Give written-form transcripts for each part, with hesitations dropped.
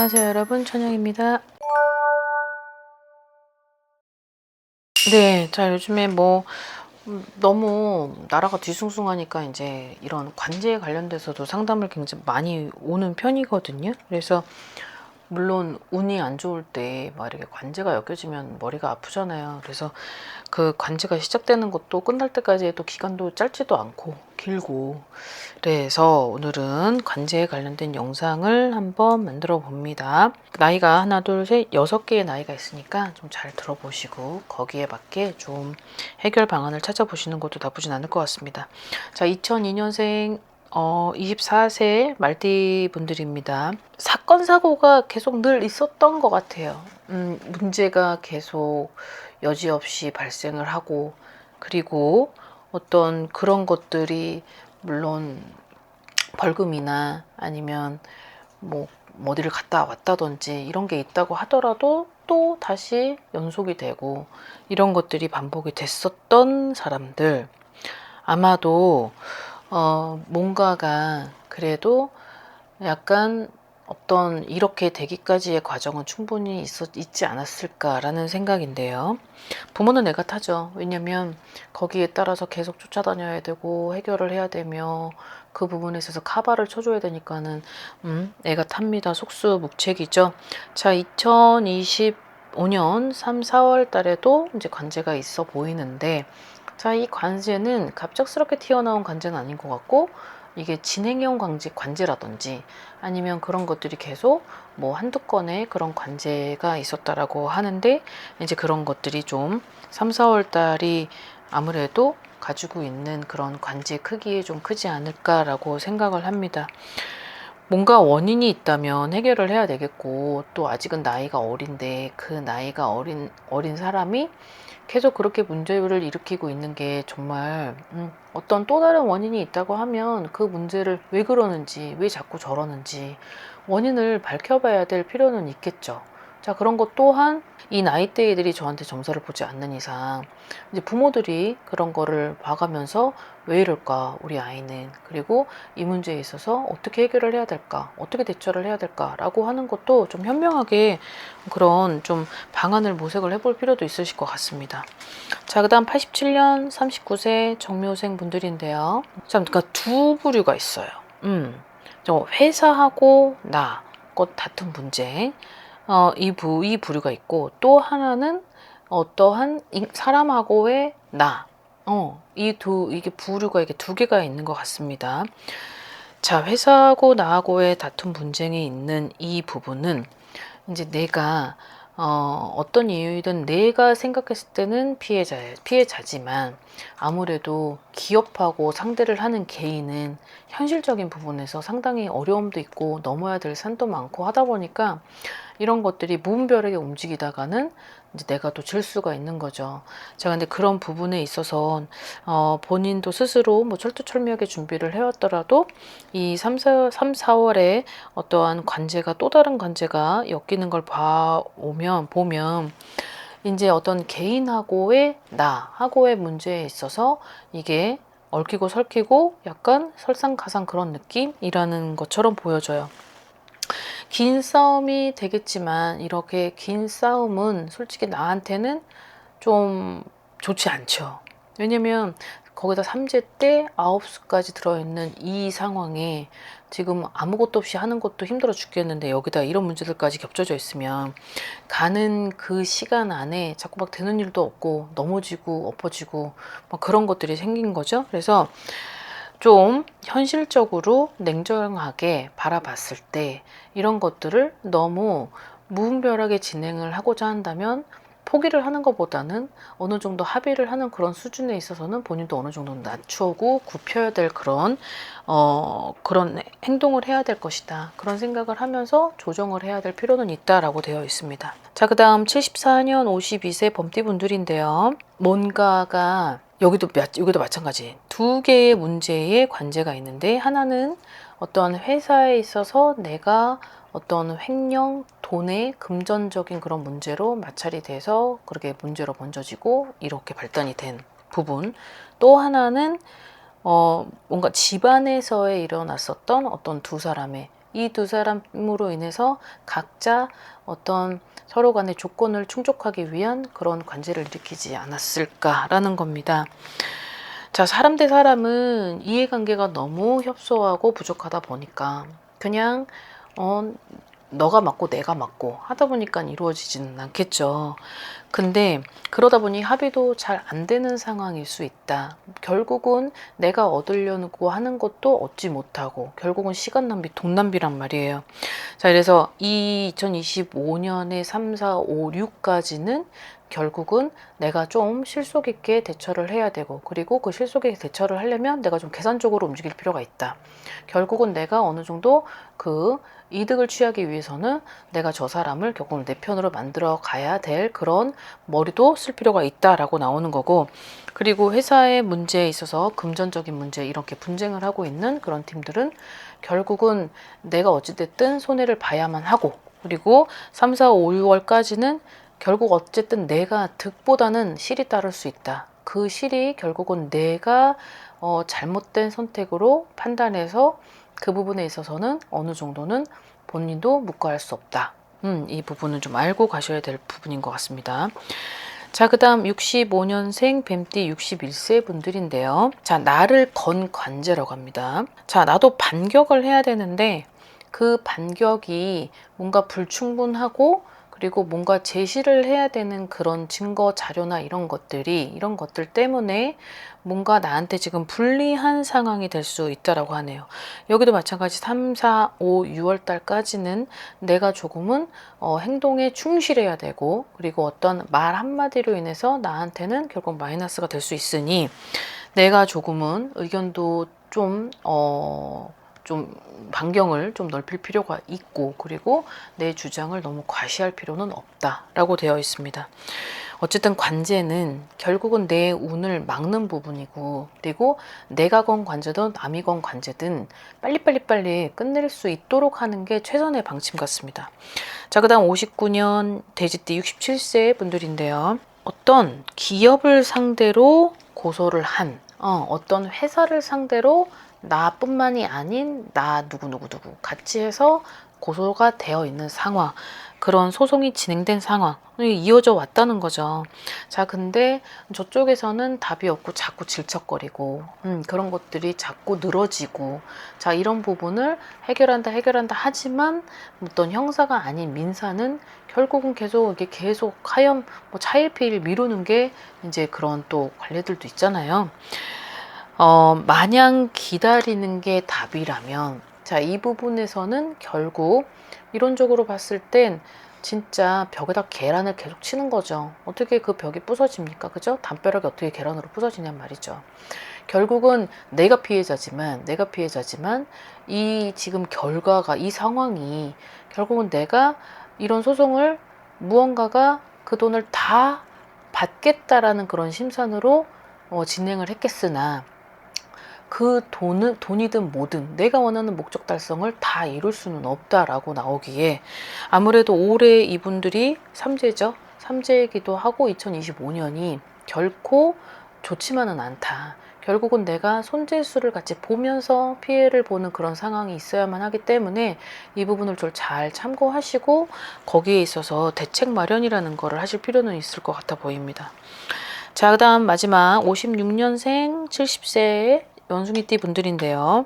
안녕하세요 여러분, 천영입니다. 네, 자 요즘에 너무 나라가 뒤숭숭하니까 이제 이런 관제에 관련돼서도 상담을 굉장히 많이 오는 편이거든요. 그래서 물론 운이 안 좋을 때 막 이렇게 관제가 엮여지면 머리가 아프잖아요. 그래서 그 관제가 시작되는 것도 끝날 때까지 또 기간도 짧지도 않고 길고, 그래서 오늘은 관제에 관련된 영상을 한번 만들어 봅니다. 나이가 하나 둘 셋 6개의 나이가 있으니까 좀 잘 들어보시고 거기에 맞게 좀 해결 방안을 찾아보시는 것도 나쁘진 않을 것 같습니다. 자, 2002년생 24세 말띠 분들입니다. 사건 사고가 계속 늘 있었던 것 같아요. 문제가 계속 여지없이 발생을 하고, 그리고 어떤 그런 것들이 물론 벌금이나 아니면 뭐 어디를 갔다 왔다든지 이런 게 있다고 하더라도 또 다시 연속이 되고, 이런 것들이 반복이 됐었던 사람들, 아마도 뭔가가 그래도 약간 어떤 이렇게 되기까지의 과정은 충분히 있지 않았을까라는 생각인데요. 부모는 애가 타죠. 왜냐면 거기에 따라서 계속 쫓아다녀야 되고 해결을 해야 되며 그 부분에 있어서 카바를 쳐줘야 되니까는 애가 탑니다. 속수무책이죠. 자, 2025년 3, 4월 달에도 이제 관제가 있어 보이는데, 자, 이 관제는 갑작스럽게 튀어나온 관제는 아닌 것 같고, 이게 진행형 관제라든지 아니면 그런 것들이 계속 뭐 한두 건의 그런 관제가 있었다라고 하는데, 이제 그런 것들이 좀 3, 4월 달이 아무래도 가지고 있는 그런 관제 크기에 좀 크지 않을까라고 생각을 합니다. 뭔가 원인이 있다면 해결을 해야 되겠고, 또 아직은 나이가 어린데 그 나이가 어린 사람이 계속 그렇게 문제를 일으키고 있는 게 정말 어떤 또 다른 원인이 있다고 하면 그 문제를 왜 그러는지, 왜 자꾸 저러는지 원인을 밝혀봐야 될 필요는 있겠죠. 자, 그런 것 또한 이 나이대들이 저한테 점수를 보지 않는 이상 이제 부모들이 그런 거를 봐가면서 왜 이럴까 우리 아이는, 그리고 이 문제에 있어서 어떻게 해결을 해야 될까, 어떻게 대처를 해야 될까라고 하는 것도 좀 현명하게 그런 좀 방안을 모색을 해볼 필요도 있으실 것 같습니다. 자, 그 다음 87년 39세 정묘생 분들인데요. 참, 그러니까 두 부류가 있어요. 회사하고 나, 다툰 문제. 이 부류가 있고, 또 하나는 어떠한 사람하고의 나. 이게 부류가 이게 두 개가 있는 것 같습니다. 자, 회사하고 나하고의 다툼 분쟁이 있는 이 부분은 이제 내가 어떤 이유이든 내가 생각했을 때는 피해자지만 아무래도 기업하고 상대를 하는 개인은 현실적인 부분에서 상당히 어려움도 있고 넘어야 될 산도 많고 하다 보니까 이런 것들이 무분별하게 움직이다가는 이제 내가 또 질 수가 있는 거죠. 자, 근데 그런 부분에 있어서 본인도 스스로 뭐 철두철미하게 준비를 해왔더라도 이 3, 4월에 어떠한 관제가 또 다른 관제가 엮이는 걸 보면 이제 어떤 개인하고의 나하고의 문제에 있어서 이게 얽히고 설키고 약간 설상가상 그런 느낌이라는 것처럼 보여져요. 긴 싸움이 되겠지만 이렇게 긴 싸움은 솔직히 나한테는 좀 좋지 않죠. 왜냐면 거기다 삼재 때 9수까지 들어있는 이 상황에 지금 아무것도 없이 하는 것도 힘들어 죽겠는데 여기다 이런 문제들까지 겹쳐져 있으면 가는 그 시간 안에 자꾸 막 되는 일도 없고 넘어지고 엎어지고 막 그런 것들이 생긴 거죠. 그래서 좀 현실적으로 냉정하게 바라봤을 때 이런 것들을 너무 무분별하게 진행을 하고자 한다면 포기를 하는 것보다는 어느 정도 합의를 하는 그런 수준에 있어서는 본인도 어느 정도 낮추고 굽혀야 될 그런 행동을 해야 될 것이다. 그런 생각을 하면서 조정을 해야 될 필요는 있다라고 되어 있습니다. 자, 그 다음 74년 52세 범띠분들인데요. 뭔가가 여기도 마찬가지. 두 개의 문제에 관제가 있는데, 하나는 어떤 회사에 있어서 내가 어떤 횡령, 돈의 금전적인 그런 문제로 마찰이 돼서 그렇게 문제로 번져지고 이렇게 발단이 된 부분. 또 하나는 뭔가 집안에서의 일어났었던 어떤 두 사람의 이 두 사람으로 인해서 각자 어떤 서로 간의 조건을 충족하기 위한 그런 관계를 일으키지 않았을까라는 겁니다. 자, 사람 대 사람은 이해관계가 너무 협소하고 부족하다 보니까 그냥 너가 맞고 내가 맞고 하다 보니까 이루어지지는 않겠죠. 근데 그러다 보니 합의도 잘 안 되는 상황일 수 있다. 결국은 내가 얻으려고 하는 것도 얻지 못하고 결국은 시간 낭비, 돈 낭비란 말이에요. 자, 그래서 이 2025년에 3, 4, 5, 6까지는 결국은 내가 좀 실속 있게 대처를 해야 되고, 그리고 그 실속 있게 대처를 하려면 내가 좀 계산적으로 움직일 필요가 있다. 결국은 내가 어느 정도 그 이득을 취하기 위해서는 내가 저 사람을 결국은 내 편으로 만들어 가야 될 그런 머리도 쓸 필요가 있다라고 나오는 거고, 그리고 회사의 문제에 있어서 금전적인 문제 이렇게 분쟁을 하고 있는 그런 팀들은 결국은 내가 어찌됐든 손해를 봐야만 하고, 그리고 3, 4, 5, 6월까지는 결국 어쨌든 내가 득보다는 실이 따를 수 있다. 그 실이 결국은 내가 잘못된 선택으로 판단해서 그 부분에 있어서는 어느 정도는 본인도 묵과할 수 없다. 이 부분은 좀 알고 가셔야 될 부분인 것 같습니다. 자, 그 다음 65년생 뱀띠 61세 분들인데요. 자, 나를 건 관제라고 합니다. 자, 나도 반격을 해야 되는데 그 반격이 뭔가 불충분하고, 그리고 뭔가 제시를 해야 되는 그런 증거 자료나 이런 것들 때문에 뭔가 나한테 지금 불리한 상황이 될 수 있다라고 하네요. 여기도 마찬가지 3, 4, 5, 6월 달까지는 내가 조금은 행동에 충실해야 되고, 그리고 어떤 말 한마디로 인해서 나한테는 결국 마이너스가 될 수 있으니 내가 조금은 의견도 좀 반경을 좀 넓힐 필요가 있고, 그리고 내 주장을 너무 과시할 필요는 없다라고 되어 있습니다. 어쨌든 관제는 결국은 내 운을 막는 부분이고, 그리고 내가 건 관제든 남이 건 관제든 빨리 끝낼 수 있도록 하는 게 최선의 방침 같습니다. 자, 그 다음 59년 돼지띠 67세 분들인데요. 어떤 기업을 상대로 고소를 한, 어떤 회사를 상대로 나뿐만이 아닌 나 누구 같이 해서 고소가 되어 있는 상황, 그런 소송이 진행된 상황이 이어져 왔다는 거죠. 자, 근데 저쪽에서는 답이 없고 자꾸 질척거리고 그런 것들이 자꾸 늘어지고, 자, 이런 부분을 해결한다 하지만 어떤 형사가 아닌 민사는 결국은 계속 하염 차일피일 미루는 게 이제 그런 또 관례들도 있잖아요. 마냥 기다리는 게 답이라면, 자, 이 부분에서는 결국 이론적으로 봤을 땐 진짜 벽에다 계란을 계속 치는 거죠. 어떻게 그 벽이 부서집니까? 그죠? 담벼락이 어떻게 계란으로 부서지냔 말이죠. 결국은 내가 피해자지만 이 지금 결과가, 이 상황이 결국은 내가 이런 소송을 무언가가 그 돈을 다 받겠다라는 그런 심산으로 진행을 했겠으나, 그 돈이든 뭐든 내가 원하는 목적 달성을 다 이룰 수는 없다라고 나오기에, 아무래도 올해 이분들이 삼재죠. 삼재이기도 하고 2025년이 결코 좋지만은 않다. 결국은 내가 손재수를 같이 보면서 피해를 보는 그런 상황이 있어야만 하기 때문에 이 부분을 좀 잘 참고하시고 거기에 있어서 대책 마련이라는 거를 하실 필요는 있을 것 같아 보입니다. 자, 그 다음 마지막 56년생 70세 원숭이띠 분들인데요.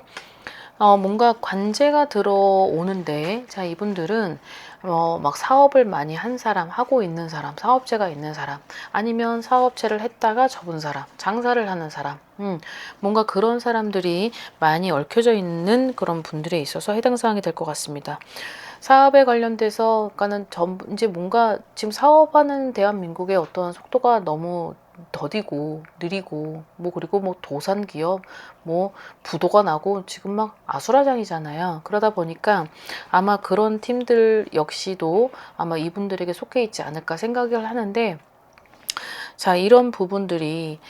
뭔가 관제가 들어오는데, 자, 이분들은 막 사업을 많이 한 사람, 하고 있는 사람, 사업체가 있는 사람, 아니면 사업체를 했다가 접은 사람, 장사를 하는 사람, 뭔가 그런 사람들이 많이 얽혀져 있는 그런 분들에 있어서 해당 사항이 될 것 같습니다. 사업에 관련돼서, 그러니까는 이제 뭔가 지금 사업하는 대한민국의 어떤 속도가 너무 더디고 느리고, 그리고 도산 기업, 부도가 나고 지금 막 아수라장이잖아요. 그러다 보니까 아마 그런 팀들 역시도 아마 이분들에게 속해 있지 않을까 생각을 하는데, 자, 이런 부분들이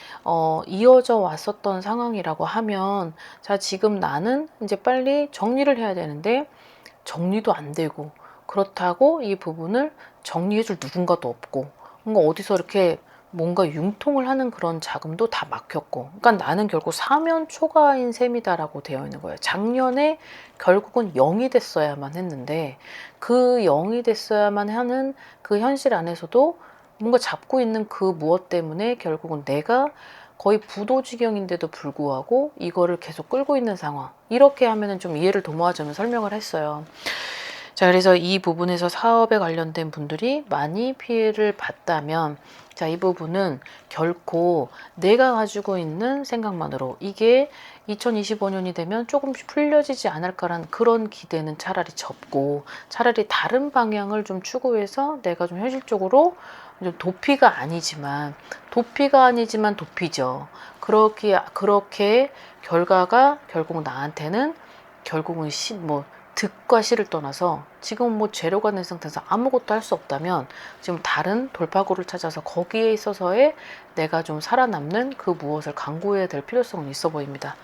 이어져 왔었던 상황이라고 하면, 자, 지금 나는 이제 빨리 정리를 해야 되는데 정리도 안 되고, 그렇다고 이 부분을 정리해줄 누군가도 없고, 뭔가 어디서 이렇게 뭔가 융통을 하는 그런 자금도 다 막혔고, 그러니까 나는 결국 사면 초과인 셈이다라고 되어 있는 거예요. 작년에 결국은 0이 됐어야만 했는데, 그 0이 됐어야만 하는 그 현실 안에서도 뭔가 잡고 있는 그 무엇 때문에 결국은 내가 거의 부도지경인데도 불구하고 이거를 계속 끌고 있는 상황. 이렇게 하면은 좀 이해를 도모하자면 설명을 했어요. 자, 그래서 이 부분에서 사업에 관련된 분들이 많이 피해를 봤다면, 자, 이 부분은 결코 내가 가지고 있는 생각만으로 이게 2025년이 되면 조금씩 풀려지지 않을까라는 그런 기대는 차라리 접고, 차라리 다른 방향을 좀 추구해서 내가 좀 현실적으로 좀 도피가 아니지만 도피죠. 그렇게 결과가 결국 나한테는 결국은 득과 실을 떠나서 지금 뭐 제로가 된 상태에서 아무것도 할 수 없다면 지금 다른 돌파구를 찾아서 거기에 있어서의 내가 좀 살아남는 그 무엇을 강구해야 될 필요성은 있어 보입니다.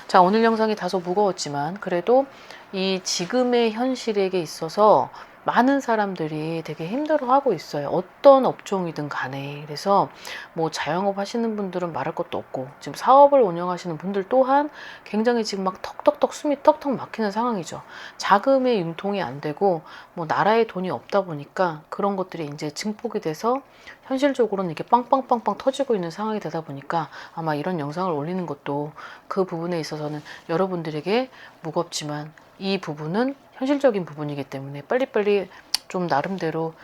자, 오늘 영상이 다소 무거웠지만 그래도 이 지금의 현실에게 있어서 많은 사람들이 되게 힘들어하고 있어요. 어떤 업종이든 간에. 그래서 뭐 자영업 하시는 분들은 말할 것도 없고, 지금 사업을 운영하시는 분들 또한 굉장히 지금 막 턱턱턱 숨이 턱턱 막히는 상황이죠. 자금의 융통이 안 되고 뭐 나라에 돈이 없다 보니까 그런 것들이 이제 증폭이 돼서 현실적으로는 이게 빵빵빵빵 터지고 있는 상황이 되다 보니까 아마 이런 영상을 올리는 것도 그 부분에 있어서는 여러분들에게 무겁지만, 이 부분은 현실적인 부분이기 때문에 빨리빨리 좀 나름대로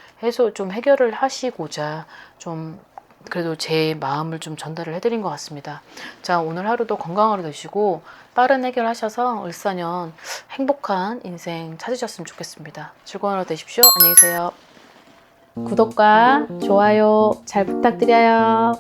좀 해결을 하시고자 좀 그래도 제 마음을 좀 전달을 해드린 것 같습니다. 자, 오늘 하루도 건강하게 되시고 빠른 해결하셔서 을사년 행복한 인생 찾으셨으면 좋겠습니다. 즐거운 하루 되십시오. 안녕히 계세요. 구독과 좋아요 잘 부탁드려요.